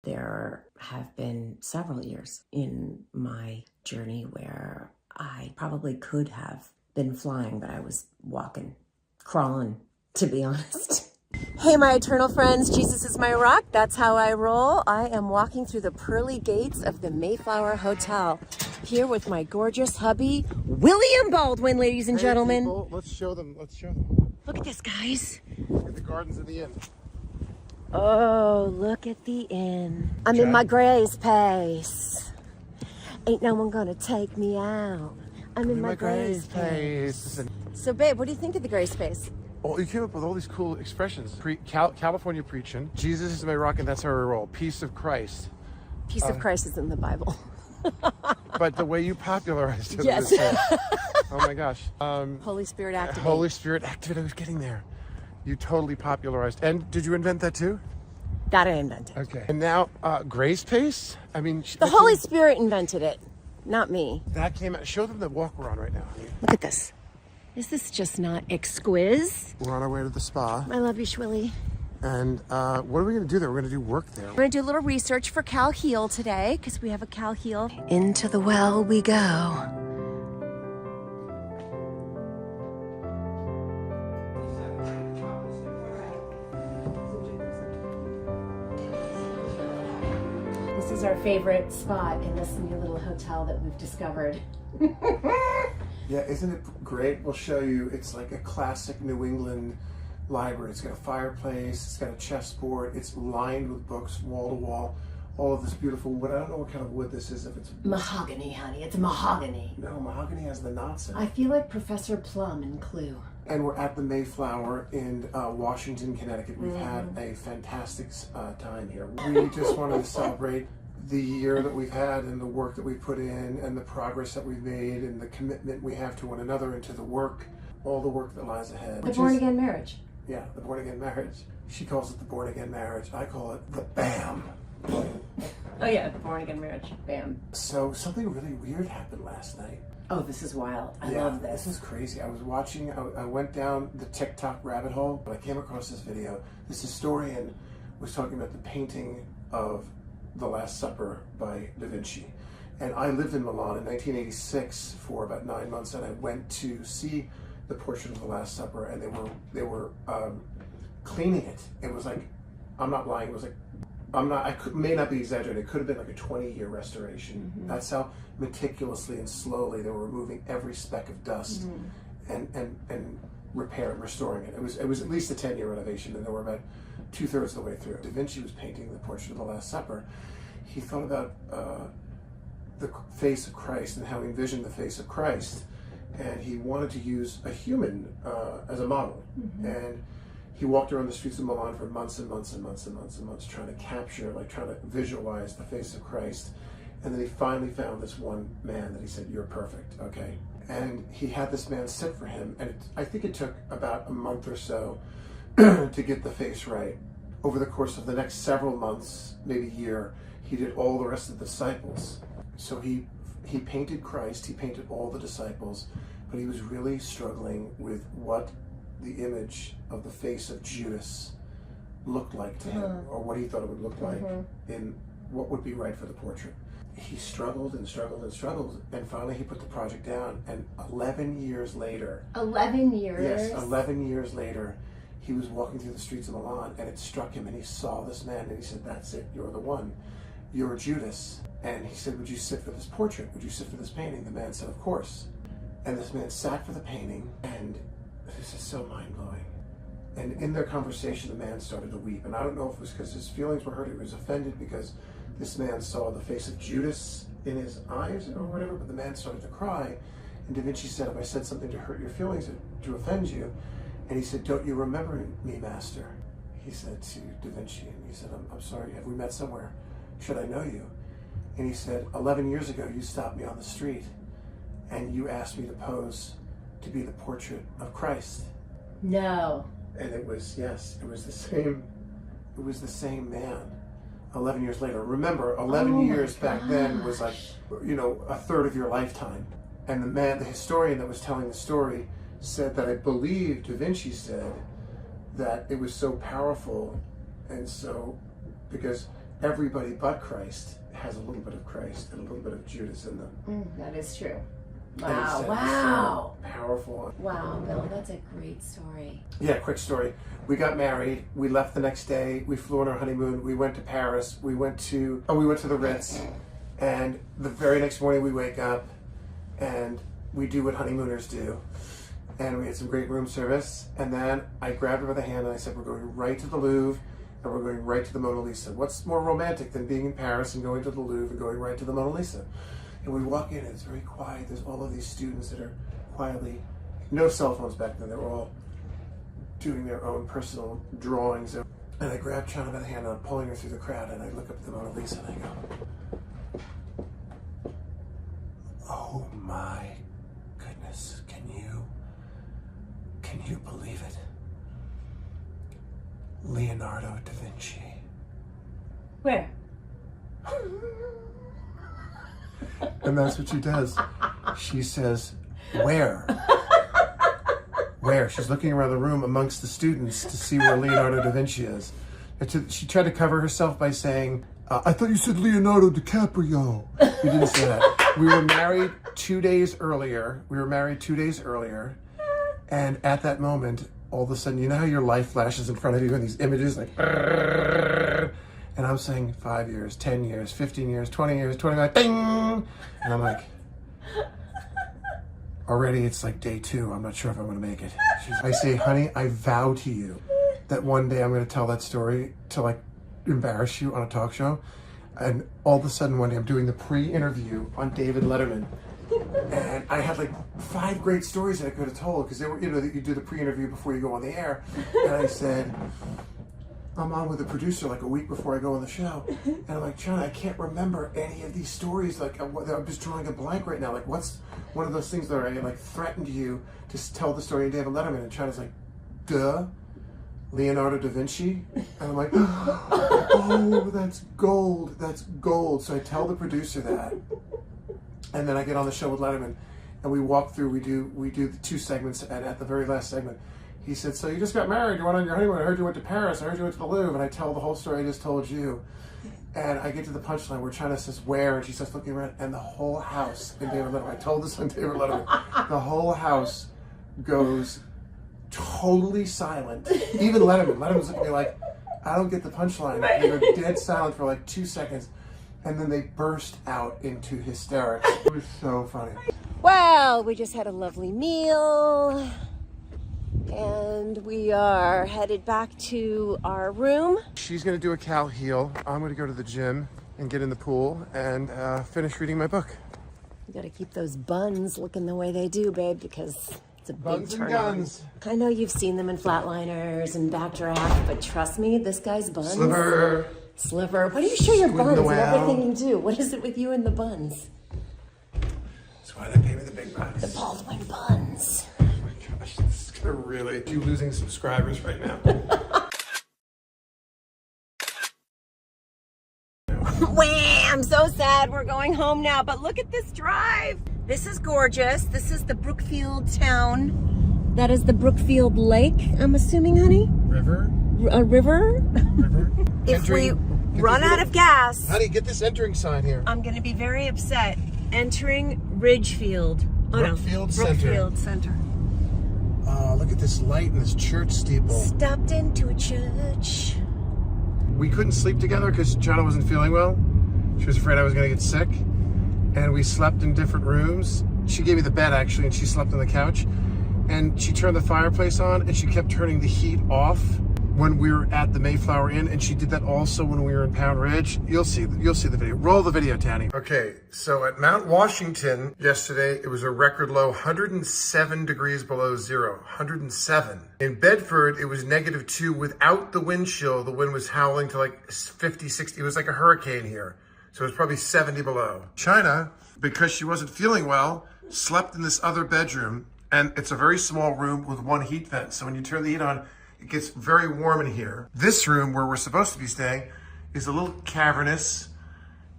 There have been several years in my journey where I probably could have been flying, but I was walking, crawling, to be honest. Hey, my eternal friends, Jesus is my rock. That's how I roll. I am walking through the pearly gates of the Mayflower Hotel, here with my gorgeous hubby, William Baldwin, ladies and gentlemen. People, let's show them. Look at this, guys. Look at the gardens of the inn. Oh, look at the inn. I'm in my gray space. Ain't no one gonna take me out. I'm in my gray space. So, babe, what do you think of the gray space? Oh, you came up with all these cool expressions. California preaching. Jesus is my rock, and that's how we roll. Peace of Christ. Peace of Christ is in the Bible. But the way you popularized it. Yes. Oh my gosh. Holy Spirit activate. Holy Spirit activate. I was getting there. You totally popularized. And did you invent that too? That I invented. Okay. And now, Grace Pace? I mean... The Holy Spirit invented it, not me. That came out. Show them the walk we're on right now. Look at this. Is this just not exquisite? We're on our way to the spa. I love you, Schwilly. And what are we going to do there? We're going to do work there. We're going to do a little research for Cal Heal today, because we have a Cal Heal. Into the well we go. This is our favorite spot in this new little hotel that we've discovered. Yeah, isn't it great? We'll show you. It's like a classic New England library. It's got a fireplace, it's got a chessboard, it's lined with books, wall to wall, all of this beautiful wood. I don't know what kind of wood this is, if it's... Mahogany, honey, it's mahogany. No, mahogany has the knots in it. I feel like Professor Plum in Clue. And we're at the Mayflower in Washington, Connecticut. We've had a fantastic time here. We just wanted to celebrate the year that we've had and the work that we put in and the progress that we've made and the commitment we have to one another and to the work, all the work that lies ahead. The born-again marriage. Yeah, the born-again marriage. She calls it the born-again marriage. I call it the BAM. Oh yeah, the born-again marriage. BAM. So something really weird happened last night. Oh, this is wild. I love this. This is crazy. I was watching, I went down the TikTok rabbit hole, but I came across this video. This historian was talking about the painting of The Last Supper by Da Vinci. And I lived in Milan in 1986 for about 9 months, and I went to see the portrait of The Last Supper, and they were cleaning it. It was like, I'm not lying, it was like, may not be exaggerating, it could have been like a 20-year restoration. That's how meticulously and slowly they were removing every speck of dust and restoring it. It was at least a 10-year renovation, and they were about 2/3 of the way through. Da Vinci was painting the portrait of the Last Supper. He thought about the face of Christ and how he envisioned the face of Christ, and he wanted to use a human as a model. And he walked around the streets of Milan for months and months and months and months and months trying to capture, like trying to visualize the face of Christ. And then he finally found this one man that he said, "You're perfect, okay?" And he had this man sit for him, and I think it took about a month or so to get the face right. Over the course of the next several months, maybe a year, he did all the rest of the disciples. So he painted Christ, he painted all the disciples, but he was really struggling with what the image of the face of Judas looked like to him, or what he thought it would look like in what would be right for the portrait. He struggled and struggled and struggled, and finally he put the project down, and 11 years later... 11 years? Yes, 11 years later, he was walking through the streets of Milan, and it struck him, and he saw this man, and he said, "That's it, you're the one. You're Judas." And he said, "Would you sit for this portrait? Would you sit for this painting?" The man said, "Of course." And this man sat for the painting, and this is so mind-blowing. And in their conversation, the man started to weep. And I don't know if it was because his feelings were hurt, he was offended because this man saw the face of Judas in his eyes or whatever, but the man started to cry. And Da Vinci said, "If I said something to hurt your feelings, to offend you," and he said, "Don't you remember me, master?" He said to Da Vinci, and he said, I'm sorry, have we met somewhere? Should I know you?" And he said, 11 years ago, you stopped me on the street, and you asked me to pose to be the portrait of Christ." No. And it was, yes, it was the same man 11 years later. Remember, 11 years back then was like, you know, a third of your lifetime. And the historian that was telling the story said that, I believe Da Vinci said that it was so powerful, and so, because everybody but Christ has a little bit of Christ and a little bit of Judas in them. That is true. And Wow, it's wow. so powerful. Wow, Bill, that's a great story. Yeah, quick story. We got married. We left the next day. We flew on our honeymoon. We went to Paris. We went to the Ritz. And the very next morning we wake up and we do what honeymooners do. And we had some great room service. And then I grabbed her by the hand and I said, we're going right to the Louvre and we're going right to the Mona Lisa. What's more romantic than being in Paris and going to the Louvre and going right to the Mona Lisa? And we walk in and it's very quiet. There's all of these students that are quietly, no cell phones back then. They were all doing their own personal drawings. And I grab Chana by the hand and I'm pulling her through the crowd and I look up at the Mona Lisa and I go, oh my goodness, can you believe it? Leonardo da Vinci. Where? And that's what she does. She says, where? Where? She's looking around the room amongst the students to see where Leonardo da Vinci is. She tried to cover herself by saying, I thought you said Leonardo DiCaprio. You didn't say that. We were married 2 days earlier. And at that moment, all of a sudden, you know how your life flashes in front of you and these images like, and I'm saying 5 years, 10 years, 15 years, 20 years, 25, ding! And I'm like, already it's like day 2. I'm not sure if I'm going to make it. I say, honey, I vow to you that one day I'm going to tell that story to like embarrass you on a talk show. And all of a sudden one day I'm doing the pre-interview on David Letterman. And I had like 5 great stories that I could have told because they were, you know, that you do the pre-interview before you go on the air. And I said, I'm on with the producer like a week before I go on the show. And I'm like, Chana, I can't remember any of these stories. Like, I'm just drawing a blank right now. Like, what's one of those things that I like threatened you to tell the story of David Letterman? And Chana's like, duh, Leonardo da Vinci. And I'm like, oh, that's gold. That's gold. So I tell the producer that. And then I get on the show with Letterman and we walk through, we do the 2 segments, and at the very last segment, he said, so you just got married, you went on your honeymoon, I heard you went to Paris, I heard you went to the Louvre, and I tell the whole story I just told you. And I get to the punchline where China says, where? And she starts looking around, and the whole house, in David Letterman, I told this on David Letterman, the whole house goes totally silent. Even Letterman's looking at me like, I don't get the punchline. They were dead silent for like 2 seconds. And then they burst out into hysterics. It was so funny. Well, we just had a lovely meal and we are headed back to our room. She's gonna do a Cal heel. I'm gonna go to the gym and get in the pool and finish reading my book. You gotta keep those buns looking the way they do, babe, because it's a big Buns and turn guns. on. I know you've seen them in flatliners and backdraft, but trust me, this guy's buns. Sliver. Why do you show your buns in everything you do? What is it with you and the buns? That's why they pay me the big bucks. The Baldwin buns. Oh my gosh, this is gonna really... You losing subscribers right now. Wham! I'm so sad we're going home now, but look at this drive. This is gorgeous. This is the Brookfield town. That is the Brookfield Lake, I'm assuming, honey? River? A river? River? If we run out of gas, honey, get this entering sign here. I'm going to be very upset. Entering Ridgefield. Brookfield Center. Brookfield Center. Oh, look at this light and this church steeple. Stopped into a church. We couldn't sleep together because Chana wasn't feeling well. She was afraid I was going to get sick. And we slept in different rooms. She gave me the bed, actually, and she slept on the couch. And she turned the fireplace on, and she kept turning the heat off when we were at the Mayflower Inn, and she did that also when we were in Pound Ridge. You'll see the video. Roll the video, Tanny. Okay, so at Mount Washington yesterday, it was a record low, 107 degrees below zero, 107. In Bedford, it was -2 without the wind chill. The wind was howling to like 50, 60. It was like a hurricane here. So it was probably 70 below. China, because she wasn't feeling well, slept in this other bedroom, and it's a very small room with 1 heat vent. So when you turn the heat on, it gets very warm in here. This room where we're supposed to be staying is a little cavernous,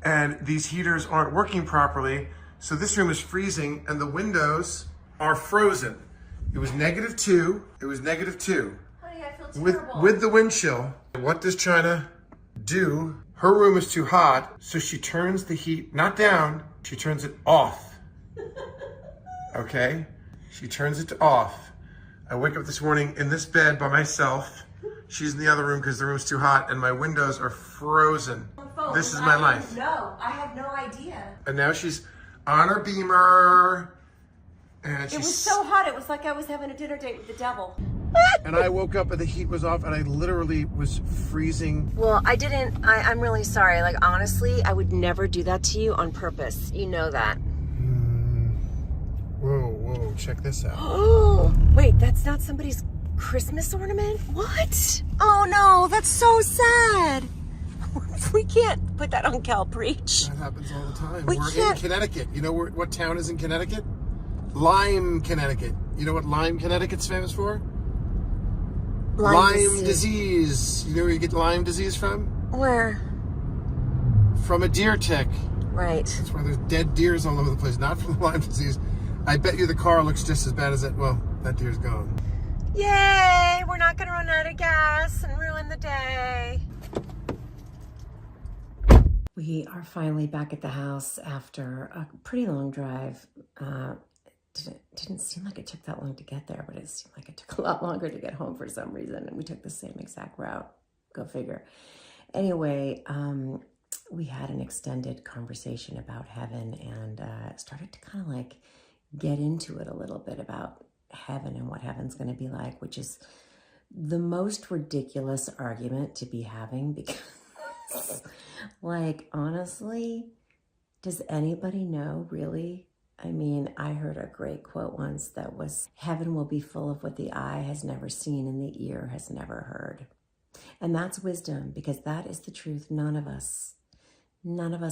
and these heaters aren't working properly. So this room is freezing and the windows are frozen. It was -2. It was -2. Honey, I feel terrible. With the wind chill. What does China do Her room is too hot, so she turns the heat not down, she turns it off. Okay? She turns it off. I wake up this morning in this bed by myself. She's in the other room because the room's too hot and my windows are frozen. This is my life. No, I had no idea. And now she's on her beamer. And It was so hot, it was like I was having a dinner date with the devil. And I woke up and the heat was off and I literally was freezing. Well, I'm really sorry. Like, honestly, I would never do that to you on purpose. You know that. Whoa, check this out. Oh, wait, that's not somebody's Christmas ornament? What? Oh no, that's so sad. We can't put that on Cal Preach. That happens all the time. We're in Connecticut. You know what town is in Connecticut? Lyme, Connecticut. You know what Lyme, Connecticut's famous for? Lyme disease. You know where you get Lyme disease from? Where? From a deer tick. Right. That's why there's dead deers all over the place. Not from the Lyme disease. I bet you the car looks just as bad as that. Well, that deer's gone. Yay! We're not going to run out of gas and ruin the day. We are finally back at the house after a pretty long drive. Didn't seem like it took that long to get there, but it seemed like it took a lot longer to get home for some reason. And we took the same exact route. Go figure. Anyway, we had an extended conversation about heaven and started to kind of like get into it a little bit about heaven and what heaven's going to be like, which is the most ridiculous argument to be having because, like, honestly, does anybody know really? I mean, I heard a great quote once that was, heaven will be full of what the eye has never seen and the ear has never heard. And that's wisdom, because that is the truth. None of us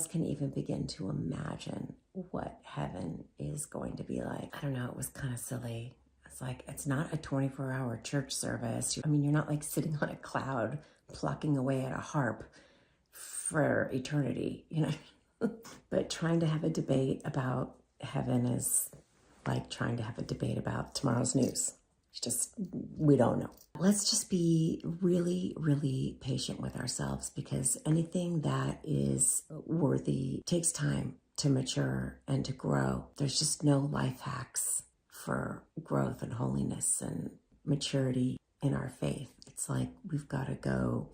can even begin to imagine what heaven is going to be like. I don't know, it was kind of silly. It's like, it's not a 24-hour church service. I mean, you're not like sitting on a cloud plucking away at a harp for eternity, you know? But trying to have a debate about heaven is like trying to have a debate about tomorrow's news. It's just, we don't know. Let's just be really, really patient with ourselves, because anything that is worthy takes time to mature and to grow. There's just no life hacks for growth and holiness and maturity in our faith. It's like we've got to go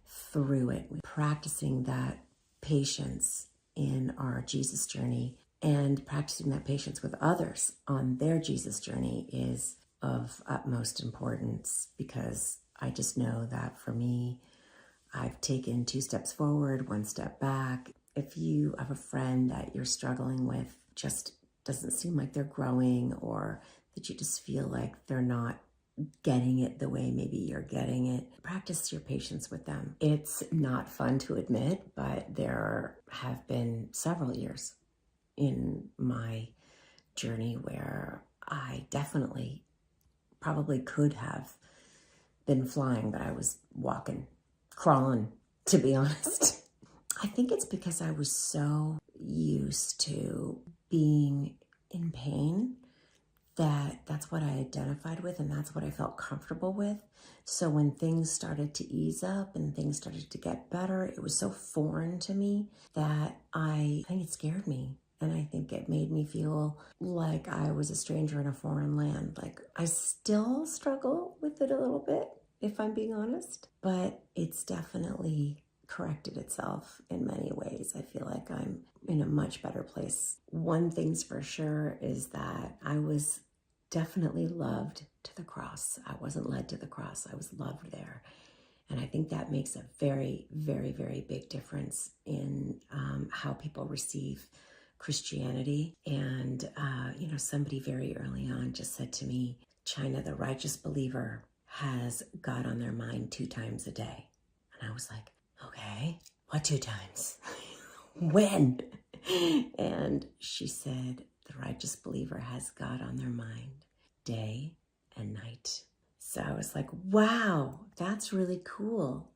through it, practicing that patience in our Jesus journey and practicing that patience with others on their Jesus journey is of utmost importance, because I just know that for me, I've taken 2 steps forward, 1 step back. If you have a friend that you're struggling with, just doesn't seem like they're growing, or that you just feel like they're not getting it the way maybe you're getting it, practice your patience with them. It's not fun to admit, but there have been several years in my journey where I definitely probably could have been flying, but I was walking, crawling, to be honest. I think it's because I was so used to being in pain that's what I identified with and that's what I felt comfortable with. So when things started to ease up and things started to get better, it was so foreign to me that I think it scared me. And I think it made me feel like I was a stranger in a foreign land. Like, I still struggle with it a little bit, if I'm being honest, but it's definitely corrected itself in many ways. I feel like I'm in a much better place. One thing's for sure is that I was definitely loved to the cross. I wasn't led to the cross. I was loved there. And I think that makes a very, very, very big difference in how people receive Christianity. And, somebody very early on just said to me, China, the righteous believer has God on their mind 2 times a day. And I was like, okay, what 2 times? When? And she said, the righteous believer has God on their mind day and night. So I was like, wow, that's really cool.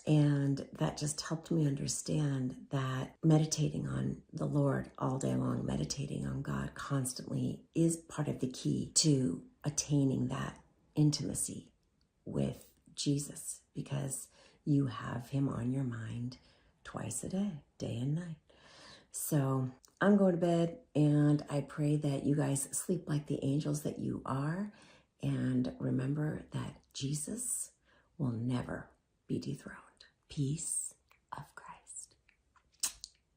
And that just helped me understand that meditating on the Lord all day long, meditating on God constantly is part of the key to attaining that intimacy with Jesus, because you have him on your mind twice a day, day and night. So I'm going to bed, and I pray that you guys sleep like the angels that you are. And remember that Jesus will never be dethroned. Peace of Christ.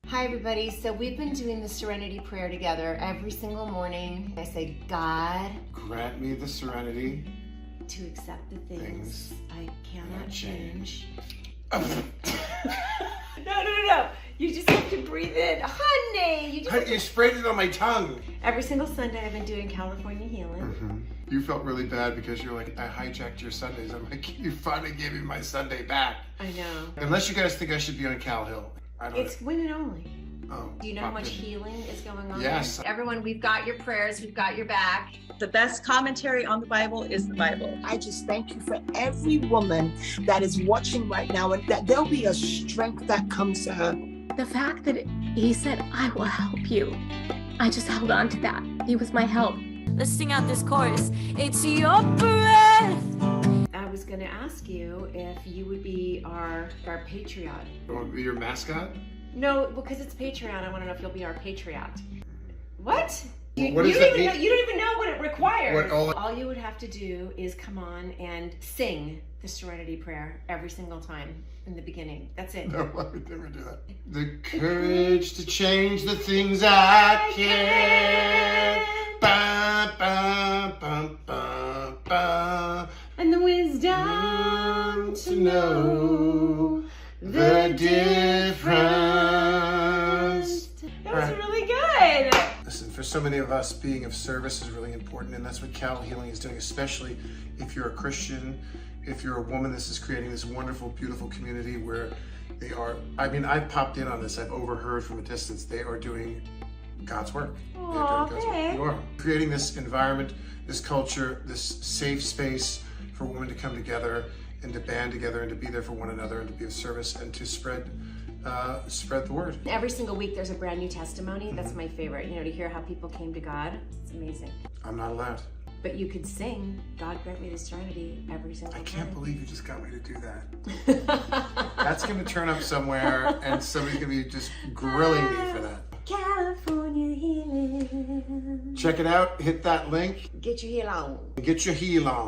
Hi everybody, so we've been doing the Serenity Prayer together every single morning. I say, God, Grant me the serenity to accept the things I cannot change. No. You just have to breathe in. Honey, You sprayed it on my tongue. Every single Sunday I've been doing California Healing. Mm-hmm. You felt really bad because you're like, I hijacked your Sundays. I'm like, you finally gave me my Sunday back. I know. Unless you guys think I should be on Cal Hill. I don't It's women only. Oh, Do you know how much healing is going on? Yes. There? Everyone, we've got your prayers. We've got your back. The best commentary on the Bible is the Bible. I just thank you for every woman that is watching right now, and that there'll be a strength that comes to her. The fact that he said, I will help you. I just held on to that. He was my help. Let's sing out this chorus. It's your breath. I was going to ask you if you would be our patriot. You want to be your mascot? No, because it's Patreon. I want to know if you'll be our patriot. What? What does that mean? You don't even know what it requires. What, all you would have to do is come on and sing the Serenity Prayer every single time in the beginning. That's it. No, I would never do that. The courage to change the things I can. Ba, ba, ba, ba, ba. And the wisdom to know the difference. That was really good. Listen, for so many of us, being of service is really important, and that's what Cal Healing is doing, especially if you're a Christian, if you're a woman. This is creating this wonderful, beautiful community where they are, I mean, I've popped in on this, I've overheard from a distance, they are doing God's work. Aw, They're doing God's work. babe. You are. Creating this environment, this culture, this safe space for women to come together and to band together and to be there for one another and to be of service and to spread the word. Every single week there's a brand new testimony. That's my favorite, to hear how people came to God. It's amazing. I'm not allowed. But you could sing God Grant Me the Serenity every single I time. can't believe you just got me to do that. That's going to turn up somewhere and somebody's going to be just grilling me for that. California Healing. Check it out. Hit that link. Get your heel on. Get your heel on.